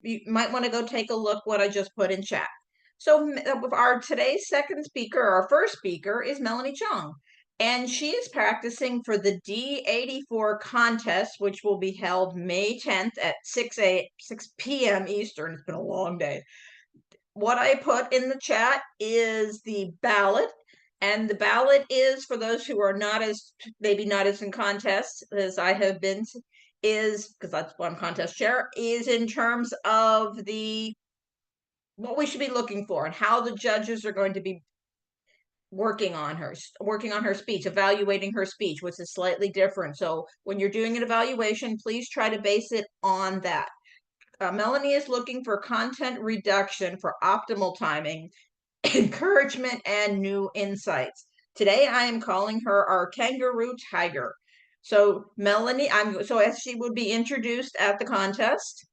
you might want to go take a look what I just put in chat. So our today's our first speaker is Melanie Cheong, and she is practicing for the D84 contest, which will be held May 10th at 6 p.m. Eastern. It's been a long day. What I put in the chat is the ballot, and the ballot is for those who are maybe not as in contests as I have been, is because that's why I'm contest chair, is in terms of what we should be looking for and how the judges are going to be working on her speech, evaluating her speech, which is slightly different. So when you're doing an evaluation, please try to base it on that. Melanie is looking for content reduction for optimal timing, encouragement, and new insights. Today, I am calling her our kangaroo tiger. So Melanie, as she would be introduced at the contest,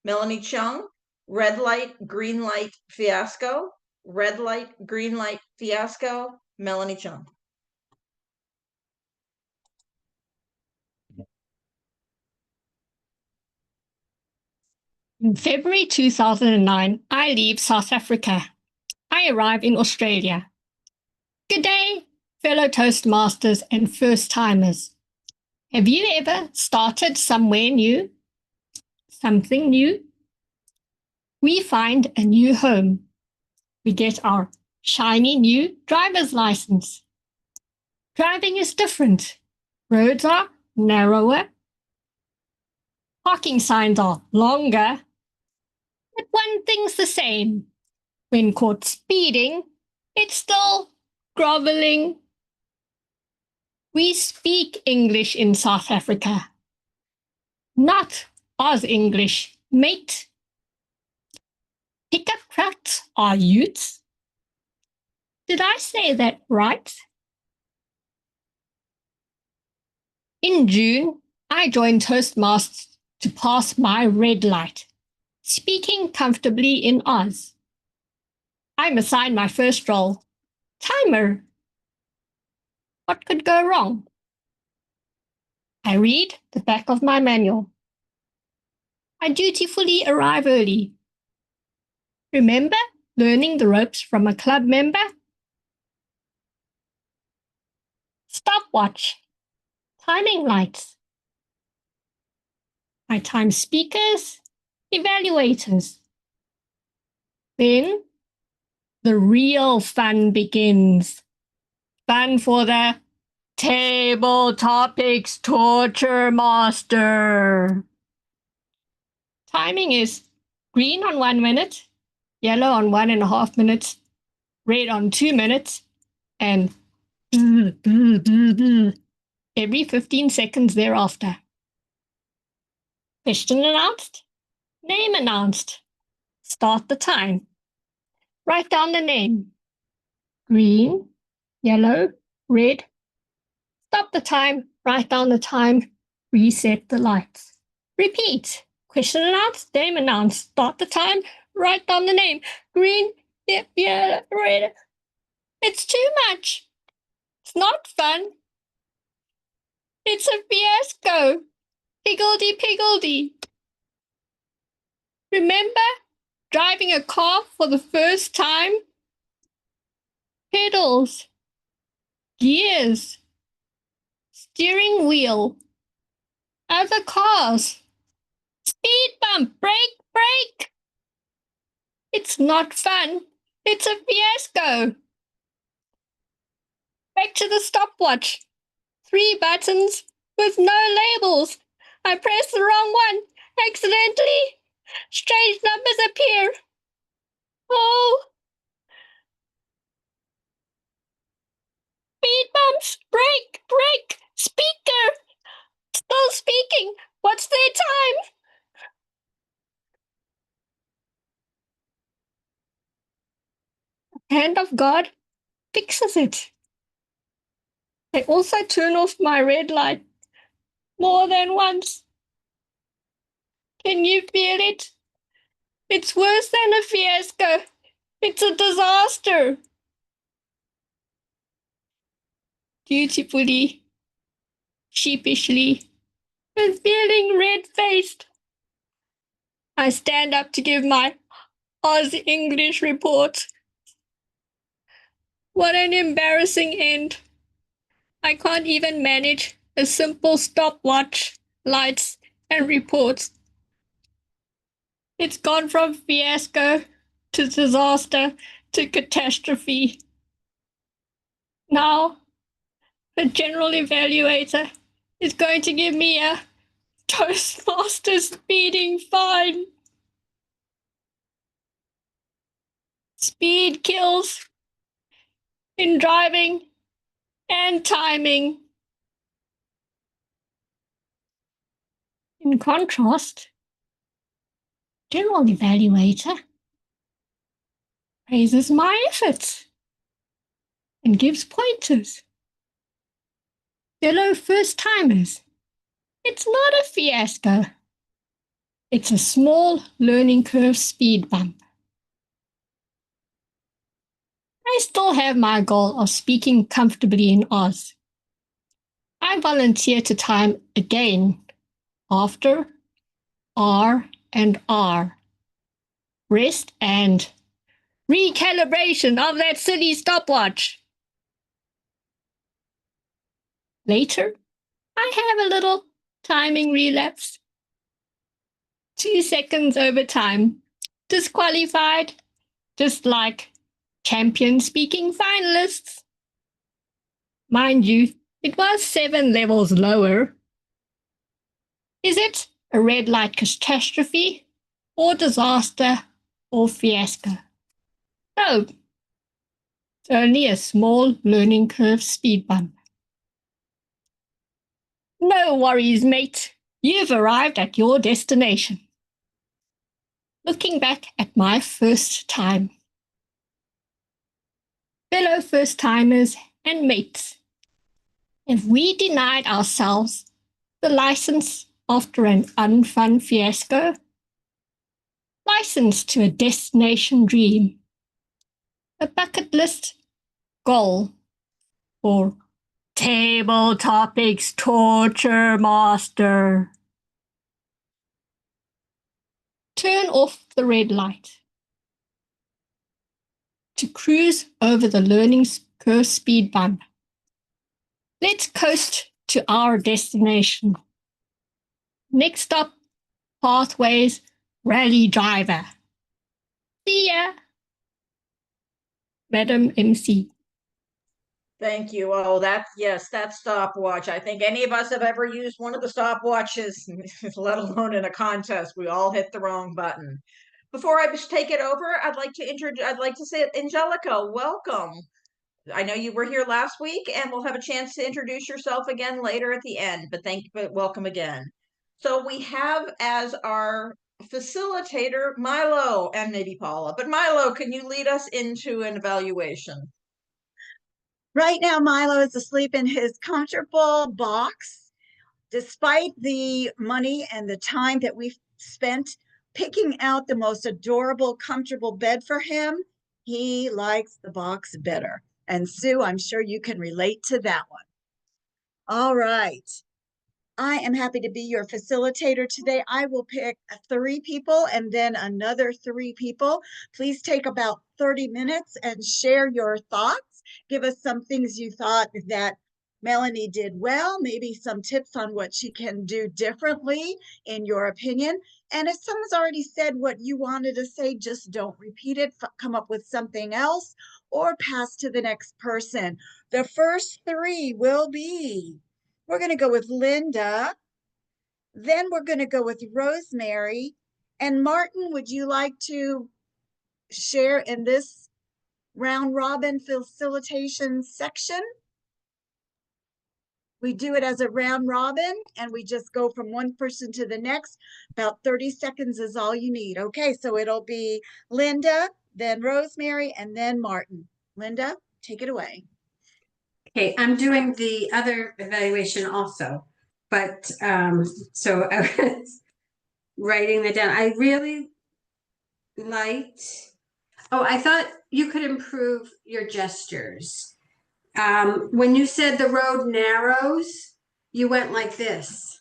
Melanie Cheong, red light, green light, fiasco, red light, green light, fiasco, Melanie Cheong. In February 2009, I leave South Africa. I arrive in Australia. Good day, fellow Toastmasters and first-timers. Have you ever started somewhere new? Something new? We find a new home. We get our shiny new driver's license. Driving is different. Roads are narrower. Parking signs are longer. But one thing's the same. When caught speeding, it's still groveling. We speak English in South Africa. Not Oz English, mate. Pickup trucks are utes. Did I say that right? In June, I joined Toastmasters to pass my red light, speaking comfortably in Oz. I'm assigned my first role, timer. What could go wrong? I read the back of my manual. I dutifully arrive early. Remember learning the ropes from a club member? Stopwatch, timing lights. I time speakers, evaluators. Then the real fun begins. Fun for the table topics torture master. Timing is green on 1 minute, yellow on 1.5 minutes, red on 2 minutes, and every 15 seconds thereafter. Question announced, name announced. Start the time. Write down the name. Green, yellow, red. Stop the time, write down the time, reset the lights. Repeat. Question announced, name announced. Start the time, write down the name. Green, yellow, red. It's too much. It's not fun. It's a fiasco. Higgledy-piggledy. Remember driving a car for the first time? Pedals, gears, steering wheel, other cars, speed bump, brake, brake. It's not fun. It's a fiasco. Back to the stopwatch. 3 buttons with no labels. I pressed the wrong one. Accidentally. Strange numbers appear. Oh. Speed bumps. Brake, brake. Speaker. Still speaking. What's their time? The hand of God fixes it. I also turn off my red light more than once. Can you feel it? It's worse than a fiasco. It's a disaster. Dutifully, sheepishly, and feeling red-faced. I stand up to give my Oz English report. What an embarrassing end. I can't even manage a simple stopwatch, lights, and reports. It's gone from fiasco to disaster to catastrophe. Now, the general evaluator is going to give me a Toastmasters speeding fine. Speed kills in driving and timing. In contrast, general evaluator praises my efforts and gives pointers. Fellow first-timers, it's not a fiasco. It's a small learning curve speed bump. I still have my goal of speaking comfortably in Oz. I volunteer to time again after R and R. Rest and recalibration of that silly stopwatch. Later, I have a little timing relapse. 2 seconds over time. Disqualified, just like champion speaking finalists. Mind you, it was 7 levels lower. Is it a red light catastrophe or disaster or fiasco? No, it's only a small learning curve speed bump. No worries, mate. You've arrived at your destination. Looking back at my first time. Fellow first-timers and mates, have we denied ourselves the license after an unfun fiasco? License to a destination dream. A bucket list goal for Table Topics Torture Master. Turn off the red light. To cruise over the learning curve speed bump. Let's coast to our destination. Next stop, Pathways Rally Driver. See ya, Madam MC. Thank you. Oh, yes, that stopwatch. I think any of us have ever used one of the stopwatches, let alone in a contest. We all hit the wrong button. Before I just take it over, I'd like to say, Angelica, welcome. I know you were here last week, and we'll have a chance to introduce yourself again later at the end, but welcome again. So we have as our facilitator Milo and maybe Paula. But Milo, can you lead us into an evaluation? Right now, Milo is asleep in his comfortable box. Despite the money and the time that we've spent picking out the most adorable, comfortable bed for him, he likes the box better. And Sue, I'm sure you can relate to that one. All right. I am happy to be your facilitator today. I will pick 3 people and then another 3 people. Please take about 30 minutes and share your thoughts. Give us some things you thought that Melanie did well, maybe some tips on what she can do differently in your opinion. And if someone's already said what you wanted to say, just don't repeat it, come up with something else or pass to the next person. The first 3 will be, we're going to go with Linda. Then we're going to go with Rosemary. And Martin, would you like to share in this round robin facilitation section? We do it as a round robin and we just go from one person to the next. About 30 seconds is all you need. Okay, so it'll be Linda, then Rosemary, and then Martin. Linda, take it away. Okay, I'm doing the other evaluation also, but so I was writing that down. I really liked, I thought you could improve your gestures. When you said the road narrows, you went like this.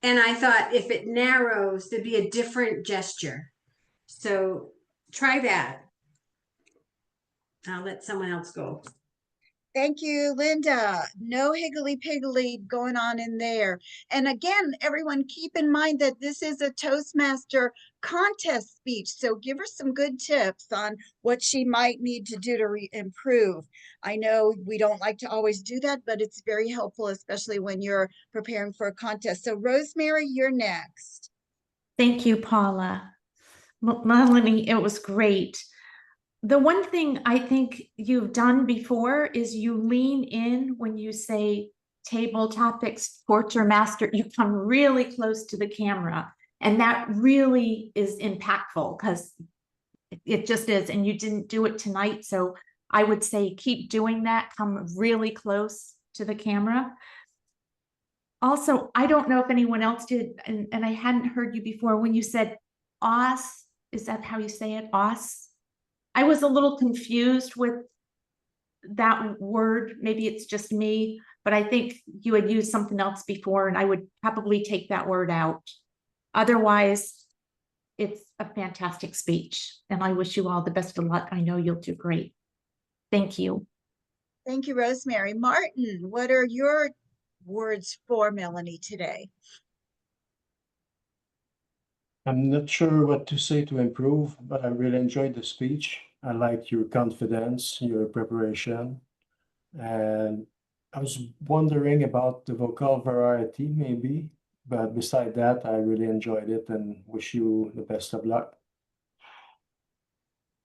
And I thought if it narrows, there'd be a different gesture. So try that. I'll let someone else go. Thank you, Linda. No higgly-piggly going on in there. And again, everyone, keep in mind that this is a Toastmaster contest speech. So give her some good tips on what she might need to do to improve. I know we don't like to always do that, but it's very helpful, especially when you're preparing for a contest. So Rosemary, you're next. Thank you, Paula. Melanie, it was great. The one thing I think you've done before is you lean in when you say table topics, sports, or master. You come really close to the camera, and that really is impactful because it just is. And you didn't do it tonight, so I would say keep doing that. Come really close to the camera. Also, I don't know if anyone else did, and I hadn't heard you before when you said os. Is that how you say it? Os? I was a little confused with that word. Maybe it's just me, but I think you had used something else before, and I would probably take that word out. Otherwise, it's a fantastic speech, and I wish you all the best of luck. I know you'll do great. Thank you. Thank you, Rosemary. Martin, what are your words for Melanie today? I'm not sure what to say to improve, but I really enjoyed the speech. I liked your confidence, your preparation, and I was wondering about the vocal variety, maybe. But beside that, I really enjoyed it and wish you the best of luck.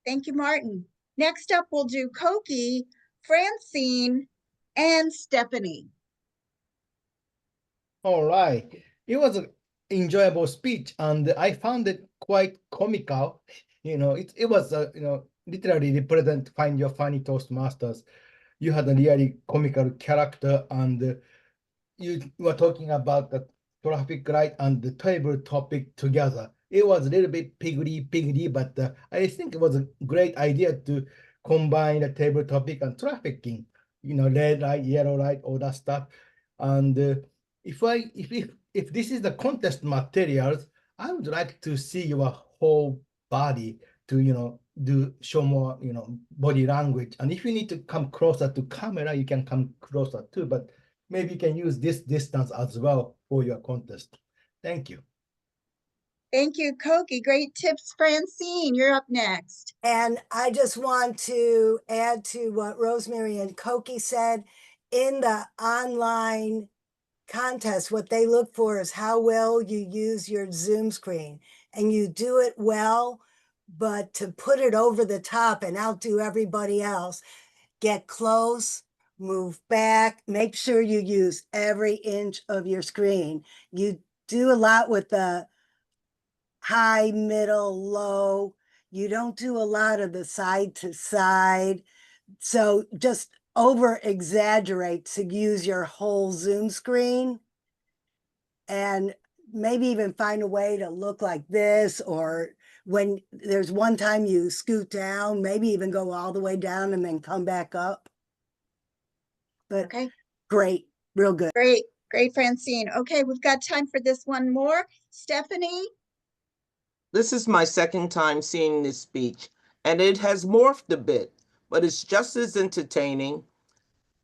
Thank you, Martin. Next up, we'll do Koki, Francine, and Stephanie. All right. It was an enjoyable speech, and I found it quite comical. It was literally represent Find Your Funny Toastmasters. You had a really comical character, and you were talking about the traffic light and the table topic together. It was a little bit piggy, but I think it was a great idea to combine the table topic and trafficking. Red light, yellow light, all that stuff. And if this is the contest materials, I would like to see your whole body to show more body language. And if you need to come closer to camera, you can come closer too. But maybe you can use this distance as well for your contest. Thank you. Thank you, Koki. Great tips, Francine. You're up next. And I just want to add to what Rosemary and Koki said. In the online contest, what they look for is how well you use your Zoom screen. And you do it well, but to put it over the top and outdo everybody else, get close, move back, make sure you use every inch of your screen. You do a lot with the high, middle, low. You don't do a lot of the side to side. So just over exaggerate to use your whole Zoom screen, and maybe even find a way to look like this, or when there's one time you scoot down, maybe even go all the way down and then come back up. But Okay, great, real good. great, Francine. Okay, we've got time for this one more. Stephanie? This is my second time seeing this speech, and it has morphed a bit, but it's just as entertaining.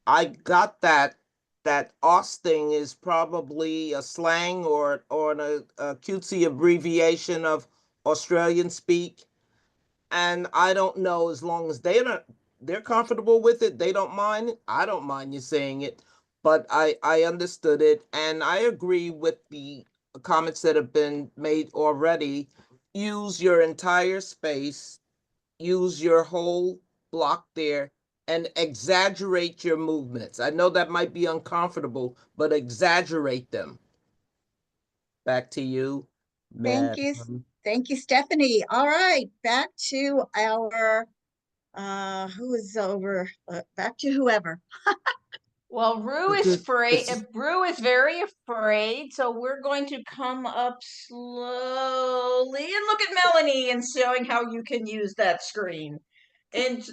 I got that OS thing is probably a slang or a cutesy abbreviation of Australian speak. And I don't know, as long as they're comfortable with it, they don't mind it. I don't mind you saying it, but I understood it, and I agree with the comments that have been made already. Use your entire space, use your whole block there, and exaggerate your movements. I know that might be uncomfortable, but exaggerate them. Back to you, Thank you. Madam. Thank you, Stephanie. All right, back to our, who is over? Back to whoever. Well, Rue is Rue is very afraid, so we're going to come up slowly and look at Melanie and showing how you can use that screen. And